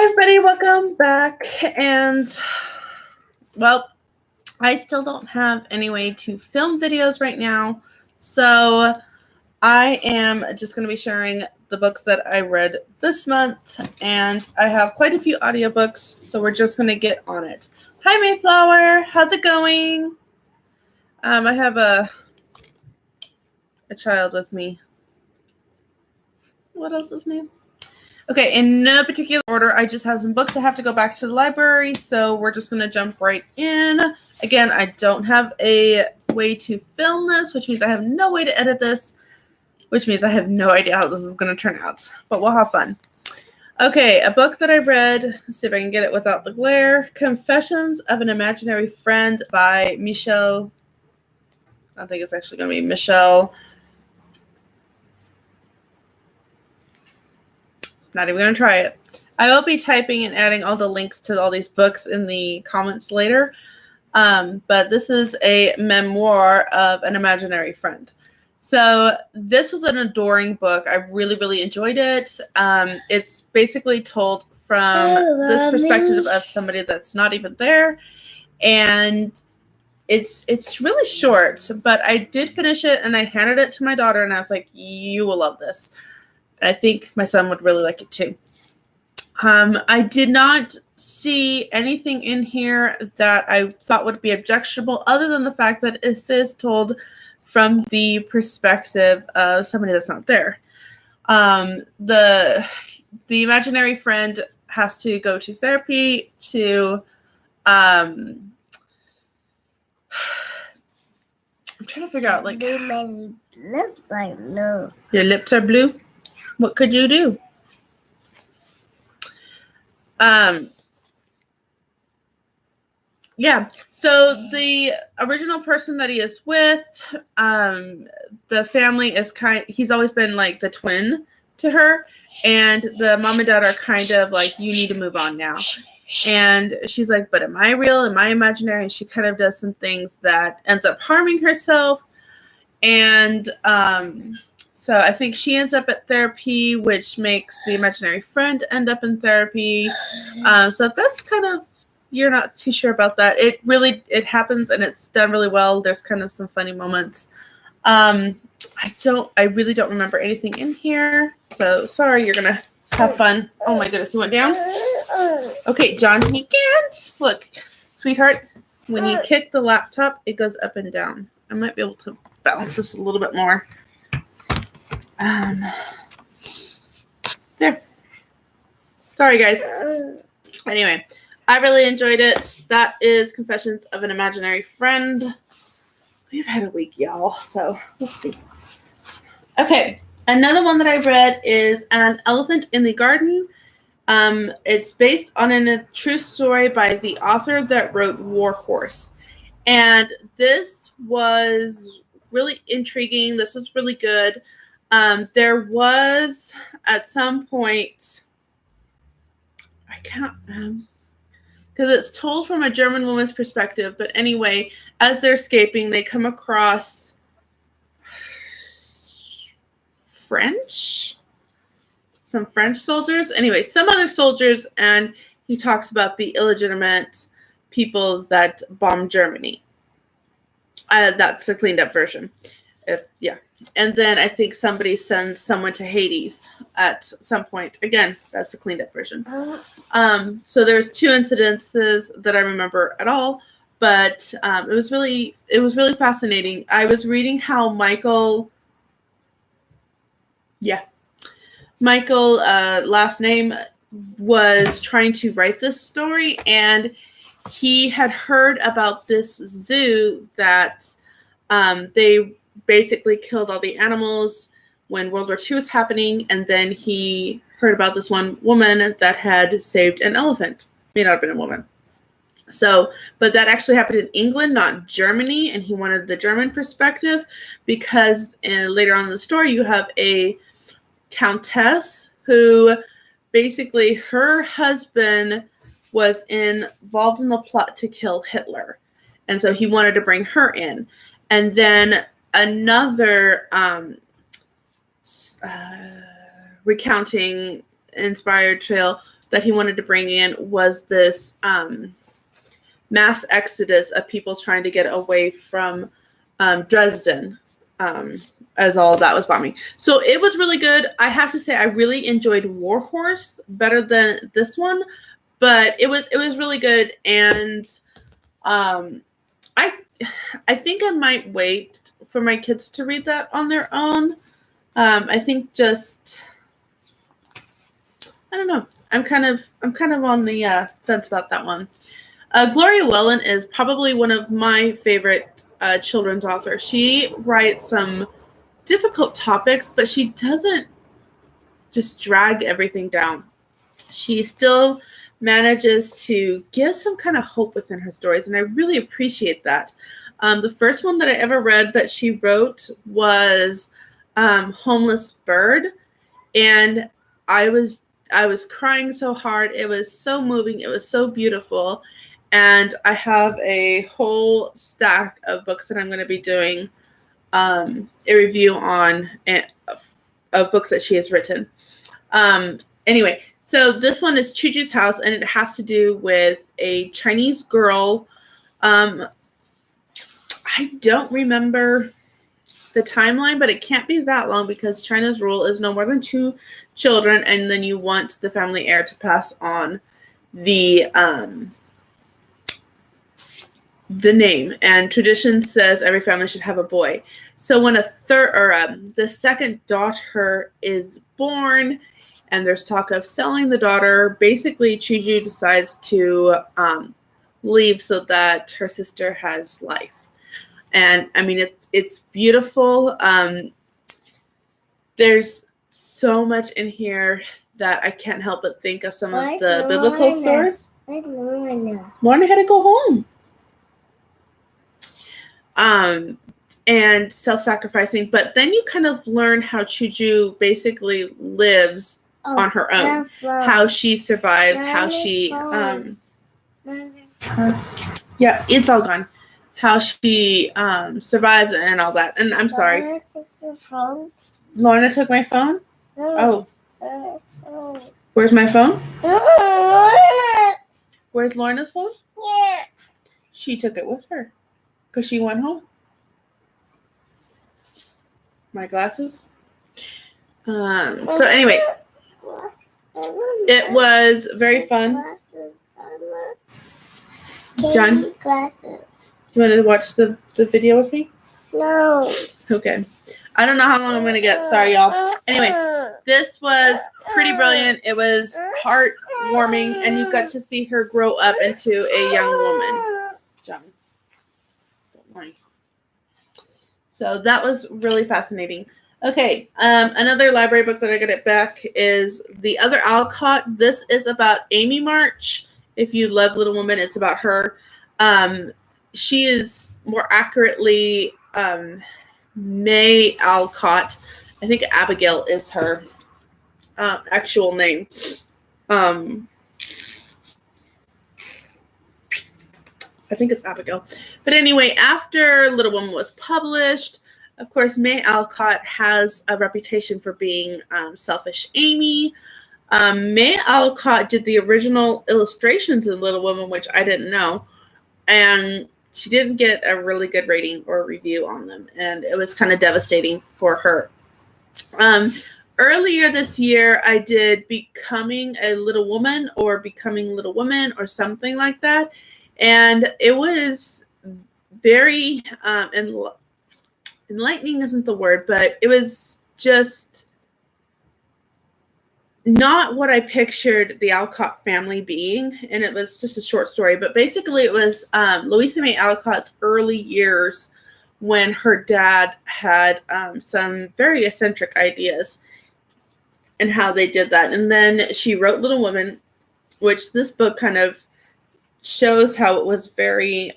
Everybody, welcome back. And, well, I still don't have any way to film videos right now. So I am just going to be sharing the books that I read this month. And I have quite a few audiobooks, so we're just going to get on it. Hi, Mayflower. How's it going? I have a child with me. What else is his name? Okay, in no particular order, I just have some books I have to go back to the library, so we're just going to jump right in. Again, I don't have a way to film this, which means I have no way to edit this, which means I have no idea how this is going to turn out, but we'll have fun. Okay, a book that I read, let's see if I can get it without the glare, Confessions of an Imaginary Friend by Michelle. I think it's actually going to be Michelle. Not even going to try it. I will be typing and adding all the links to all these books in the comments later. But this is a memoir of an imaginary friend. So this was an adoring book. I really, really enjoyed it. It's basically told from this perspective of somebody that's not even there. And it's really short, but I did finish it and I handed it to my daughter and I was like, you will love this. And I think my son would really like it too. I did not see anything in here that I thought would be objectionable other than the fact that it is told from the perspective of somebody that's not there. The imaginary friend has to go to therapy to I'm trying to figure out like my lips are blue. Your lips are blue? What could you do? Yeah, so the original person that he is with, the family is he's always been like the twin to her, and the mom and dad are kind of like, you need to move on now. And she's like, but am I real? Am I imaginary? And she kind of does some things that ends up harming herself. And so I think she ends up at therapy, which makes the imaginary friend end up in therapy. So if that's kind of, you're not too sure about that, it happens and it's done really well. There's kind of some funny moments. I really don't remember anything in here. So sorry, you're going to have fun. Oh my goodness, you went down? Okay, John, you can't. Look, sweetheart, when you kick the laptop, it goes up and down. I might be able to balance this a little bit more. There. Sorry, guys. Anyway, I really enjoyed it. That is Confessions of an Imaginary Friend. We've had a week, y'all, so we'll see. Okay, another one that I read is An Elephant in the Garden. It's based on a true story by the author that wrote War Horse. And this was really intriguing. This was really good. There was, at some point, I can't, because it's told from a German woman's perspective, but anyway, as they're escaping, they come across some French soldiers. Anyway, some other soldiers, and he talks about the illegitimate peoples that bombed Germany. That's the cleaned up version. And then I think somebody sends someone to Hades at some point. Again, that's the cleaned up version. So there's two incidences that I remember at all, but it was really fascinating. I was reading how Michael, last name, was trying to write this story, and he had heard about this zoo that they basically killed all the animals when World War II was happening, and then he heard about this one woman that had saved an elephant. May not have been a woman. So, but that actually happened in England, not Germany, and he wanted the German perspective because later on in the story you have a countess who basically her husband was involved in the plot to kill Hitler, and so he wanted to bring her in. And then another recounting inspired tale that he wanted to bring in was this mass exodus of people trying to get away from Dresden, as all of that was bombing. So it was really good. I have to say I really enjoyed War Horse better than this one, but it was really good. And I think I might wait for my kids to read that on their own. I think just I don't know. I'm kind of on the fence about that one. Gloria Wellen is probably one of my favorite children's authors. She writes some difficult topics, but she doesn't just drag everything down. She still manages to give some kind of hope within her stories, and I really appreciate that. The first one that I ever read that she wrote was Homeless Bird, and I was crying so hard. It was so moving. It was so beautiful. And I have a whole stack of books that I'm going to be doing a review on of books that she has written. Anyway, so this one is Chuju's House, and it has to do with a Chinese girl. I don't remember the timeline, but it can't be that long because China's rule is no more than 2 children, and then you want the family heir to pass on the name. And tradition says every family should have a boy. So when the second daughter is born, and there's talk of selling the daughter, basically Chuju decides to leave so that her sister has life. And I mean, it's beautiful. There's so much in here that I can't help but think of some of the biblical stories. Where's Lorna? Lorna had to go home. And self-sacrificing, but then you kind of learn how Chuju basically lives on her own, how she survives, how she yeah, it's all gone. How she survives and all that. And I'm sorry. Lorna took your phone? Lorna took my phone? No. Oh. Where's my phone? Lorna. Where's Lorna's phone? Yeah. She took it with her because she went home. My glasses. So anyway, it was very fun. John, Glasses. you want to watch the video with me? No. Okay. I don't know how long I'm going to get. Sorry, y'all. Anyway, this was pretty brilliant. It was heartwarming, and you got to see her grow up into a young woman. John, don't worry. So that was really fascinating. Okay, another library book that I got it back is The Other Alcott. This is about Amy March. If you love Little Woman, it's about her. She is more accurately May Alcott. I think Abigail is her actual name. I think it's Abigail. But anyway, after Little Woman was published, of course, May Alcott has a reputation for being selfish Amy. May Alcott did the original illustrations in Little Woman, which I didn't know. And she didn't get a really good rating or review on them. And it was kind of devastating for her. Earlier this year, I did Becoming a Little Woman or Becoming Little Woman or something like that. And it was very enlightening isn't the word, but it was just not what I pictured the Alcott family being. And it was just a short story. But basically, it was Louisa May Alcott's early years when her dad had some very eccentric ideas and how they did that. And then she wrote Little Women, which this book kind of shows how it was very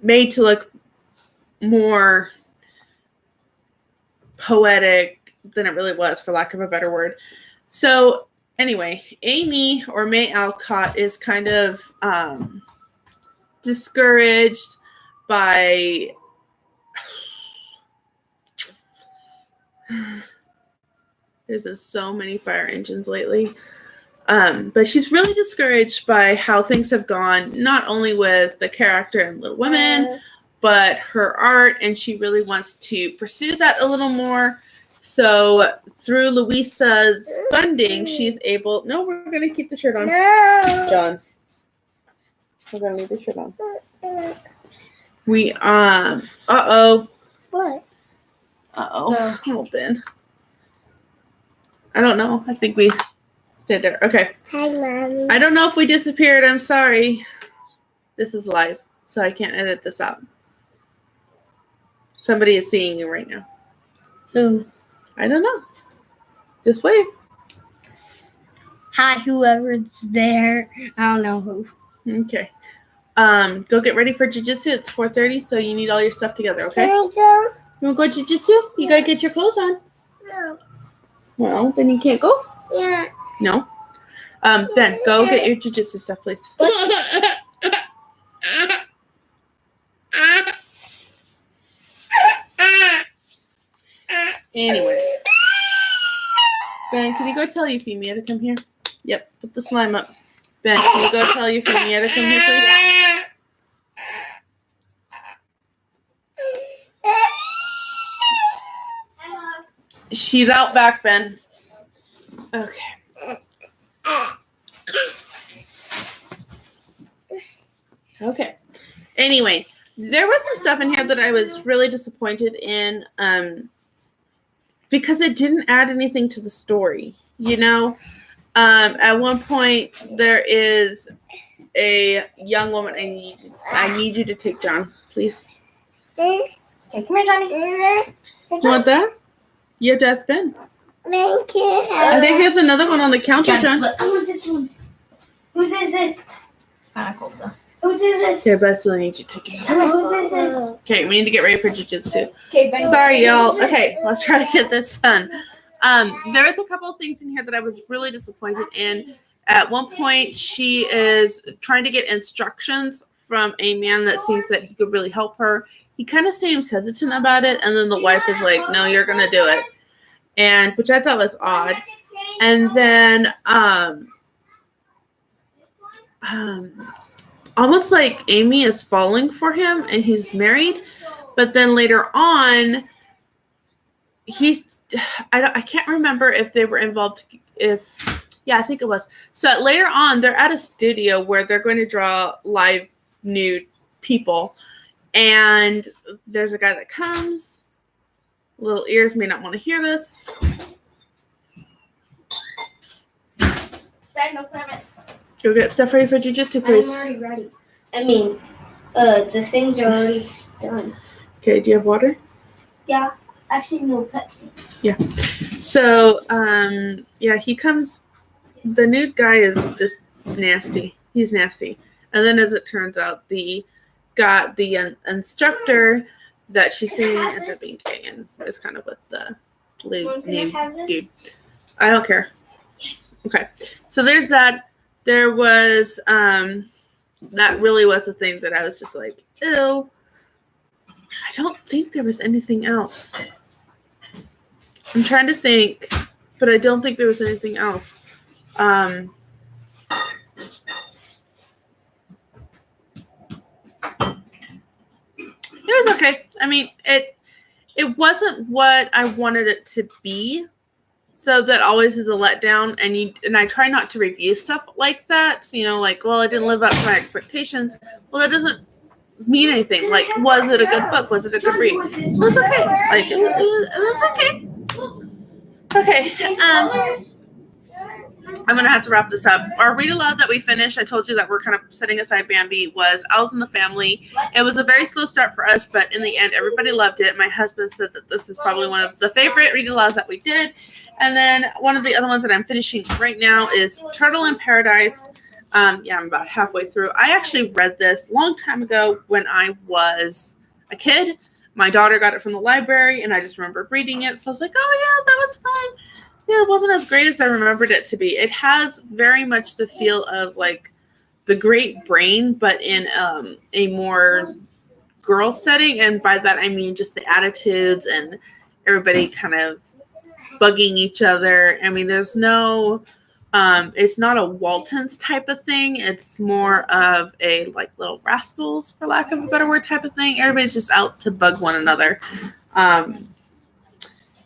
made to look more poetic than it really was, for lack of a better word. So anyway, Amy, or May Alcott, is kind of discouraged by There's been so many fire engines lately. But she's really discouraged by how things have gone, not only with the character in Little Women, but her art, and she really wants to pursue that a little more. So through Louisa's funding, she's able. No, we're gonna keep the shirt on, No. John. We're gonna leave the shirt on. We What? Oh, Ben. I don't know. I think we stayed there. Okay. Hi, Mommy. I don't know if we disappeared. I'm sorry. This is live, so I can't edit this out. Somebody is seeing you right now. Who? I don't know. Just wave. Hi, whoever's there. I don't know who. Okay. Go get ready for jiu-jitsu. It's 4:30, so you need all your stuff together, okay? Can I go? You want to go jiu-jitsu? You got to get your clothes on. No. Well, then you can't go? Yeah. No. Ben, go get your jiu-jitsu stuff, please. Anyway. Ben, can you go tell Euphemia to come here? Yep, put the slime up. Ben, can you go tell Euphemia to come here, please? She's out back, Ben. Okay. Okay. Anyway, there was some stuff in here that I was really disappointed in, because it didn't add anything to the story. You know, at one point there is a young woman. I need you to take John, please. Okay, come here, Johnny. You want that? You have to ask Ben. Thank you. I think there's another one on the counter, John. Look, I want this one. Whose is this? Kind of cool though. Whose is this? Yeah, but I still need you to take it. Whose is this? Okay, we need to get ready for jiu-jitsu. Okay, Ben. Sorry, y'all. Okay, let's try to get this done. There was a couple of things in here that I was really disappointed in. At one point, she is trying to get instructions from a man that thinks that he could really help her. He kind of seems hesitant about it, and then the wife is like, "No, you're gonna do it," and which I thought was odd. And then, almost like Amy is falling for him, and he's married, but then later on, I can't remember if they were involved. I think it was. So later on, they're at a studio where they're going to draw live nude people. And there's a guy that comes. Little ears may not want to hear this. Ben, go slam it. Go get stuff ready for jiu-jitsu, please. I'm already ready. I mean, the things are already done. Okay, do you have water? Yeah. Actually, no Pepsi. Yeah. So, he comes. The nude guy is just nasty. He's nasty. And then as it turns out, the instructor that she's seeing ends up being gay and is kind of with the nude dude. I don't care. Yes. Okay. So there's that. There was, that really was the thing that I was just like, ew. I don't think there was anything else. I'm trying to think, but I don't think there was anything else. It was okay. I mean, it wasn't what I wanted it to be. So that always is a letdown, and I try not to review stuff like that. You know, like, well, I didn't live up to my expectations. Well, that doesn't mean anything. Like, was it a good book? Was it a good read? It was okay. Like, it was okay. Okay. I'm going to have to wrap this up. Our read aloud that we finished, I told you that we're kind of setting aside Bambi, was Alice in the Family. It was a very slow start for us, but in the end, everybody loved it. My husband said that this is probably one of the favorite read alouds that we did. And then one of the other ones that I'm finishing right now is Turtle in Paradise. I'm about halfway through. I actually read this a long time ago when I was a kid. My daughter got it from the library, and I just remembered reading it. So I was like, oh, yeah, that was fun. Yeah, it wasn't as great as I remembered it to be. It has very much the feel of, like, The Great Brain, but in a more girl setting. And by that, I mean just the attitudes and everybody kind of bugging each other. I mean, there's no, it's not a Waltons type of thing. It's more of a like Little Rascals, for lack of a better word, type of thing. Everybody's just out to bug one another.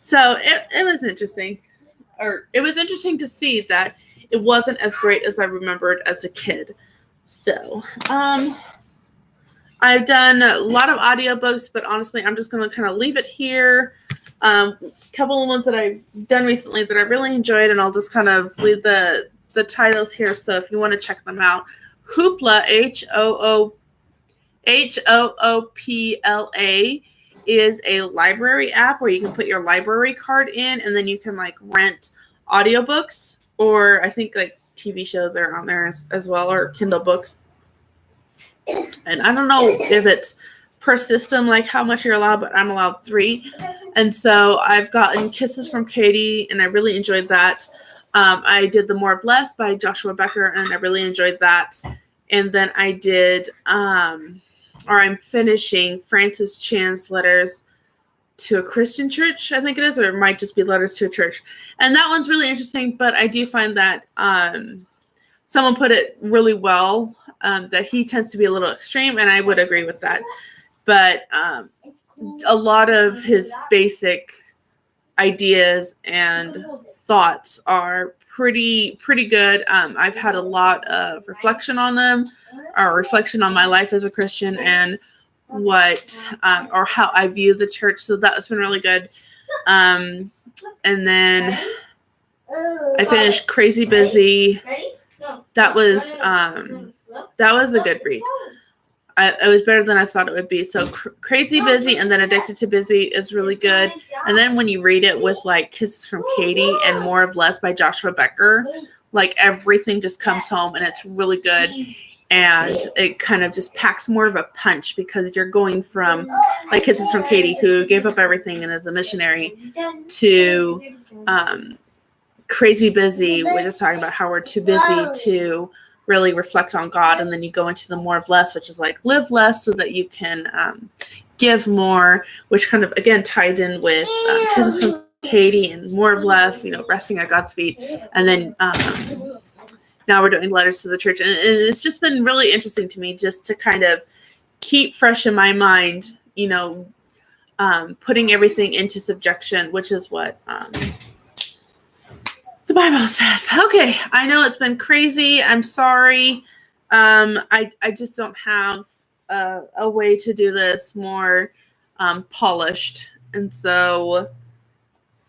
So it was interesting. Or it was interesting to see that it wasn't as great as I remembered as a kid. So, I've done a lot of audiobooks, but honestly, I'm just going to kind of leave it here. A couple of ones that I've done recently that I really enjoyed, and I'll just kind of leave the titles here. So if you want to check them out, Hoopla, Hoopla, is a library app where you can put your library card in, and then you can like rent audiobooks, or I think like TV shows are on there as well, or Kindle books. And I don't know if it's per system, like how much you're allowed, but I'm allowed 3. And so I've gotten Kisses from Katie, and I really enjoyed that. I did The More of Less by Joshua Becker, and I really enjoyed that. And then I did, or I'm finishing Francis Chan's Letters to a Christian Church, I think it is, or it might just be Letters to a Church. And that one's really interesting, but I do find that someone put it really well, that he tends to be a little extreme, and I would agree with that. But a lot of his basic ideas and thoughts are pretty good. I've had a lot of reflection on them, or reflection on my life as a Christian, and what or how I view the church. So that's been really good. And then I finished Crazy Busy. That was a good read. It was better than I thought it would be. So Crazy Busy and then Addicted to Busy is really good. And then when you read it with like Kisses from Katie and More of Less by Joshua Becker, like everything just comes home, and it's really good. And it kind of just packs more of a punch, because you're going from like Kisses from Katie, who gave up everything and is a missionary, to Crazy Busy, we're just talking about how we're too busy to really reflect on God. And then you go into the More of Less, which is like live less so that you can give more, which kind of again tied in with Kisses from Katie and More of Less, resting at God's feet. And then now we're doing Letters to the Church. And it's just been really interesting to me just to kind of keep fresh in my mind, putting everything into subjection, which is what the Bible says. Okay, I know it's been crazy. I'm sorry. I just don't have a way to do this more polished. And so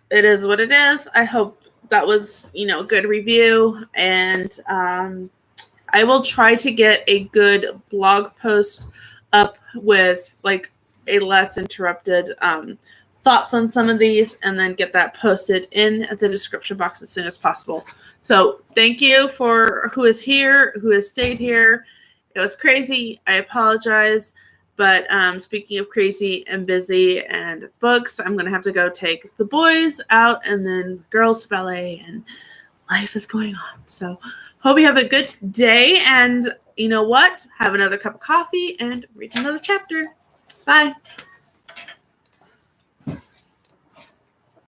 it is what it is. I hope that was, a good review. And I will try to get a good blog post up with like a less interrupted thoughts on some of these, and then get that posted in the description box as soon as possible. So thank you for who is here, who has stayed here. It was crazy. I apologize. But speaking of crazy and busy and books, I'm going to have to go take the boys out and then girls to ballet, and life is going on. So hope you have a good day, and you know what? Have another cup of coffee and read another chapter. Bye.